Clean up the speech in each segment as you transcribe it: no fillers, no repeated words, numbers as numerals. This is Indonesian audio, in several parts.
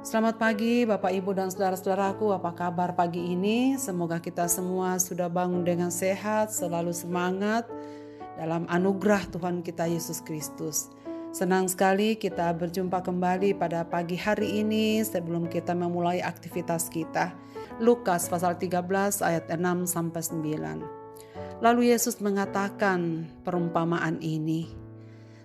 Selamat pagi Bapak Ibu dan saudara-saudaraku, apa kabar pagi ini? Semoga kita semua sudah bangun dengan sehat, selalu semangat dalam anugerah Tuhan kita Yesus Kristus. Senang sekali kita berjumpa kembali pada pagi hari ini sebelum kita memulai aktivitas kita. Lukas pasal 13 ayat 6-9. Lalu Yesus mengatakan perumpamaan ini.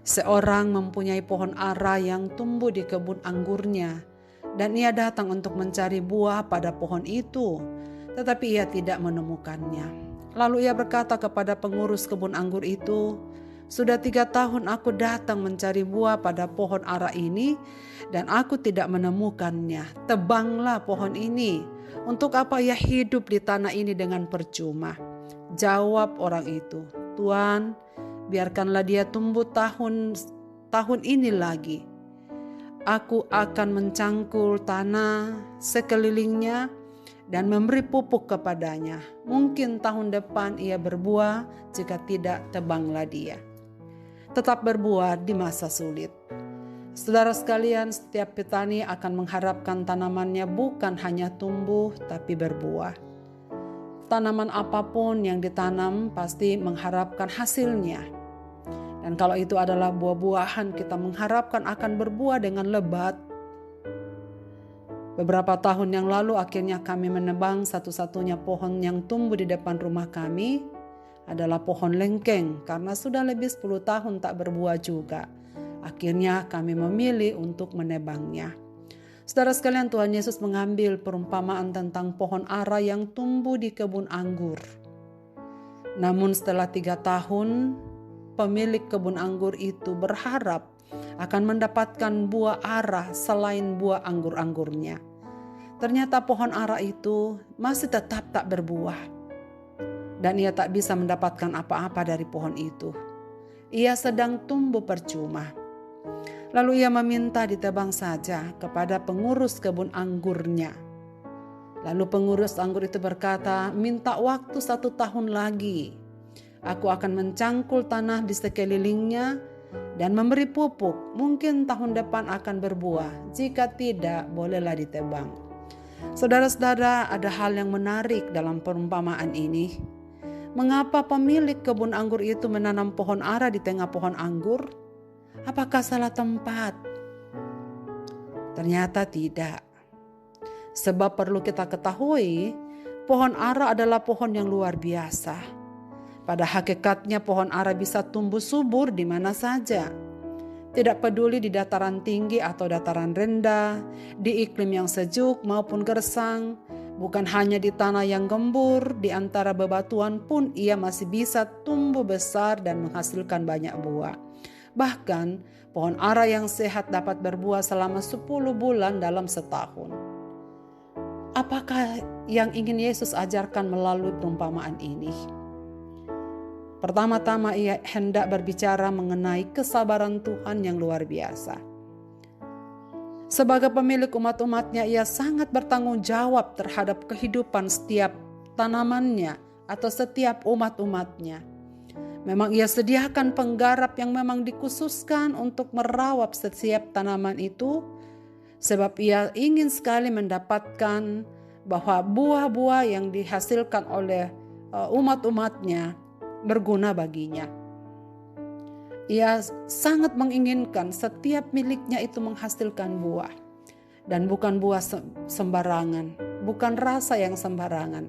Seorang mempunyai pohon ara yang tumbuh di kebun anggurnya, dan ia datang untuk mencari buah pada pohon itu, tetapi ia tidak menemukannya. Lalu ia berkata kepada pengurus kebun anggur itu, "Sudah 3 tahun aku datang mencari buah pada pohon ara ini, dan aku tidak menemukannya. Tebanglah pohon ini. Untuk apa ia hidup di tanah ini dengan percuma?" Jawab orang itu, "Tuan, biarkanlah dia tumbuh tahun ini lagi. Aku akan mencangkul tanah sekelilingnya dan memberi pupuk kepadanya. Mungkin tahun depan ia berbuah, jika tidak tebanglah dia." Tetap berbuah di masa sulit. Saudara sekalian, setiap petani akan mengharapkan tanamannya bukan hanya tumbuh tapi berbuah. Tanaman apapun yang ditanam pasti mengharapkan hasilnya. Dan kalau itu adalah buah-buahan, kita mengharapkan akan berbuah dengan lebat. Beberapa tahun yang lalu akhirnya kami menebang satu-satunya pohon yang tumbuh di depan rumah kami adalah pohon lengkeng, karena sudah lebih 10 tahun tak berbuah juga. Akhirnya kami memilih untuk menebangnya. Saudara sekalian, Tuhan Yesus mengambil perumpamaan tentang pohon ara yang tumbuh di kebun anggur. Namun setelah 3 tahun, pemilik kebun anggur itu berharap akan mendapatkan buah ara selain buah anggur-anggurnya. Ternyata pohon ara itu masih tetap tak berbuah, dan ia tak bisa mendapatkan apa-apa dari pohon itu. Ia sedang tumbuh percuma. Lalu ia meminta ditebang saja kepada pengurus kebun anggurnya. Lalu pengurus anggur itu berkata, "Minta waktu 1 tahun lagi. Aku akan mencangkul tanah di sekelilingnya dan memberi pupuk. Mungkin tahun depan akan berbuah. Jika tidak, bolehlah ditebang." Saudara-saudara, ada hal yang menarik dalam perumpamaan ini. Mengapa pemilik kebun anggur itu menanam pohon ara di tengah pohon anggur? Apakah salah tempat? Ternyata tidak. Sebab perlu kita ketahui, pohon ara adalah pohon yang luar biasa. Pada hakikatnya pohon ara bisa tumbuh subur di mana saja. Tidak peduli di dataran tinggi atau dataran rendah, di iklim yang sejuk maupun gersang, bukan hanya di tanah yang gembur, di antara bebatuan pun ia masih bisa tumbuh besar dan menghasilkan banyak buah. Bahkan pohon ara yang sehat dapat berbuah selama 10 bulan dalam setahun. Apakah yang ingin Yesus ajarkan melalui perumpamaan ini? Pertama-tama ia hendak berbicara mengenai kesabaran Tuhan yang luar biasa. Sebagai pemilik umat-umatnya, ia sangat bertanggung jawab terhadap kehidupan setiap tanamannya atau setiap umat-umatnya. Memang ia sediakan penggarap yang memang dikhususkan untuk merawat setiap tanaman itu, sebab ia ingin sekali mendapatkan bahwa buah-buah yang dihasilkan oleh umat-umatnya berguna baginya. Ia sangat menginginkan setiap miliknya itu menghasilkan buah. Dan bukan buah sembarangan, bukan rasa yang sembarangan.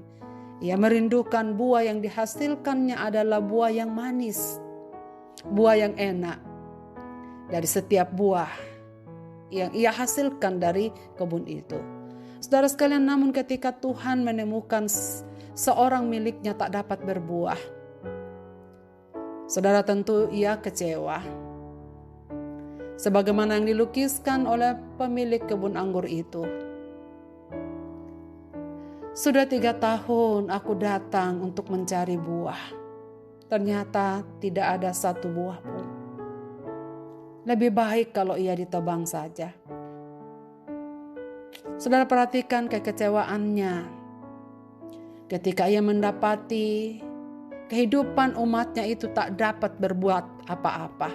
Ia merindukan buah yang dihasilkannya adalah buah yang manis, buah yang enak. Dari setiap buah yang ia hasilkan dari kebun itu. Saudara sekalian, namun ketika Tuhan menemukan seorang miliknya tak dapat berbuah, saudara tentu ia kecewa. Sebagaimana yang dilukiskan oleh pemilik kebun anggur itu. "Sudah 3 tahun aku datang untuk mencari buah. Ternyata tidak ada satu buah pun. Lebih baik kalau ia ditebang saja." Saudara perhatikan kekecewaannya ketika ia mendapati kehidupan umatnya itu tak dapat berbuat apa-apa.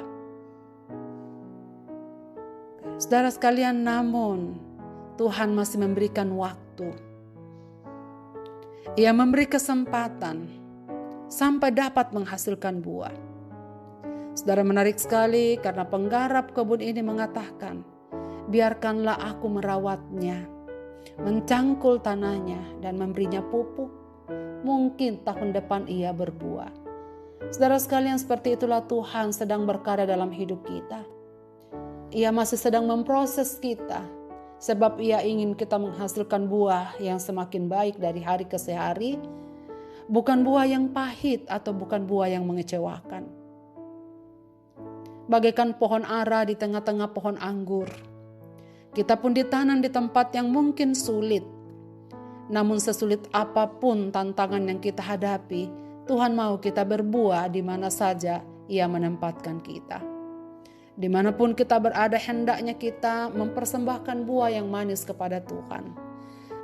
Saudara sekalian, namun Tuhan masih memberikan waktu. Ia memberi kesempatan sampai dapat menghasilkan buah. Saudara, menarik sekali karena penggarap kebun ini mengatakan, biarkanlah aku merawatnya, mencangkul tanahnya dan memberinya pupuk. Mungkin tahun depan ia berbuah. Saudara sekalian, seperti itulah Tuhan sedang berkarya dalam hidup kita. Ia masih sedang memproses kita, sebab ia ingin kita menghasilkan buah yang semakin baik dari hari ke hari, bukan buah yang pahit atau bukan buah yang mengecewakan. Bagaikan pohon ara di tengah-tengah pohon anggur, kita pun ditanam di tempat yang mungkin sulit. Namun sesulit apapun tantangan yang kita hadapi, Tuhan mau kita berbuah di mana saja Ia menempatkan kita. Dimanapun kita berada, hendaknya kita mempersembahkan buah yang manis kepada Tuhan.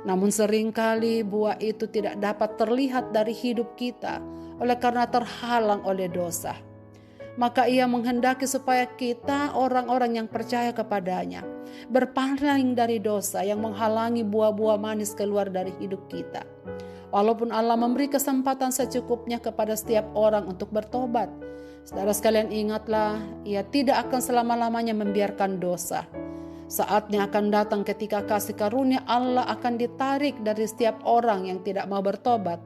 Namun seringkali buah itu tidak dapat terlihat dari hidup kita oleh karena terhalang oleh dosa. Maka Ia menghendaki supaya kita, orang-orang yang percaya kepadanya, berpaling dari dosa yang menghalangi buah-buah manis keluar dari hidup kita. Walaupun Allah memberi kesempatan secukupnya kepada setiap orang untuk bertobat, saudara sekalian ingatlah, Ia tidak akan selama-lamanya membiarkan dosa. Saatnya akan datang ketika kasih karunia Allah akan ditarik dari setiap orang yang tidak mau bertobat,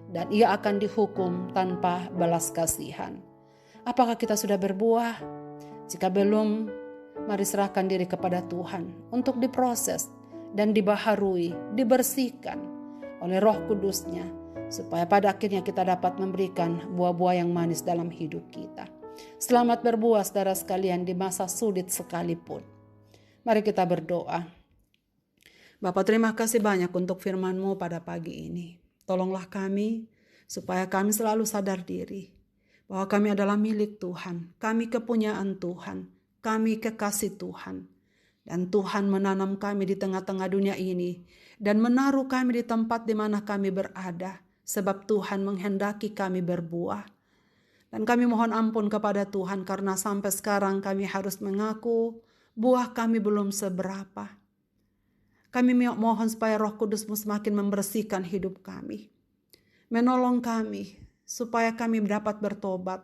dan ia akan dihukum tanpa belas kasihan. Apakah kita sudah berbuah? Jika belum, mari serahkan diri kepada Tuhan untuk diproses dan dibaharui, dibersihkan oleh Roh Kudus-Nya, supaya pada akhirnya kita dapat memberikan buah-buah yang manis dalam hidup kita. Selamat berbuah, saudara sekalian, di masa sulit sekalipun. Mari kita berdoa. Bapa, terima kasih banyak untuk firman-Mu pada pagi ini. Tolonglah kami supaya kami selalu sadar diri bahwa kami adalah milik Tuhan, kami kepunyaan Tuhan, kami kekasih Tuhan. Dan Tuhan menanam kami di tengah-tengah dunia ini dan menaruh kami di tempat di mana kami berada, sebab Tuhan menghendaki kami berbuah. Dan kami mohon ampun kepada Tuhan karena sampai sekarang kami harus mengaku buah kami belum seberapa. Kami mohon supaya Roh Kudus-Mu semakin membersihkan hidup kami, menolong kami supaya kami dapat bertobat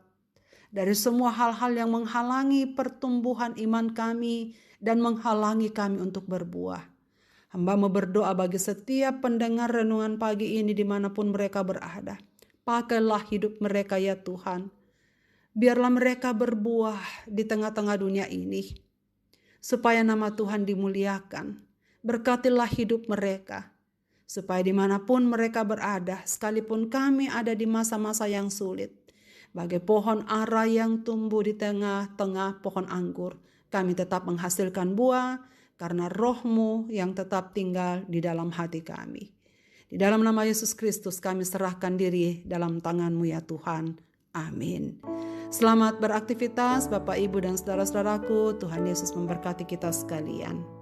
dari semua hal-hal yang menghalangi pertumbuhan iman kami dan menghalangi kami untuk berbuah. Hamba-Mu berdoa bagi setiap pendengar renungan pagi ini dimanapun mereka berada. Pakailah hidup mereka ya Tuhan. Biarlah mereka berbuah di tengah-tengah dunia ini, supaya nama Tuhan dimuliakan. Berkatilah hidup mereka, supaya dimanapun mereka berada, sekalipun kami ada di masa-masa yang sulit, bagai pohon ara yang tumbuh di tengah-tengah pohon anggur, kami tetap menghasilkan buah karena Roh-Mu yang tetap tinggal di dalam hati kami. Di dalam nama Yesus Kristus kami serahkan diri dalam tangan-Mu ya Tuhan. Amin. Selamat beraktivitas Bapak, Ibu, dan saudara-saudaraku. Tuhan Yesus memberkati kita sekalian.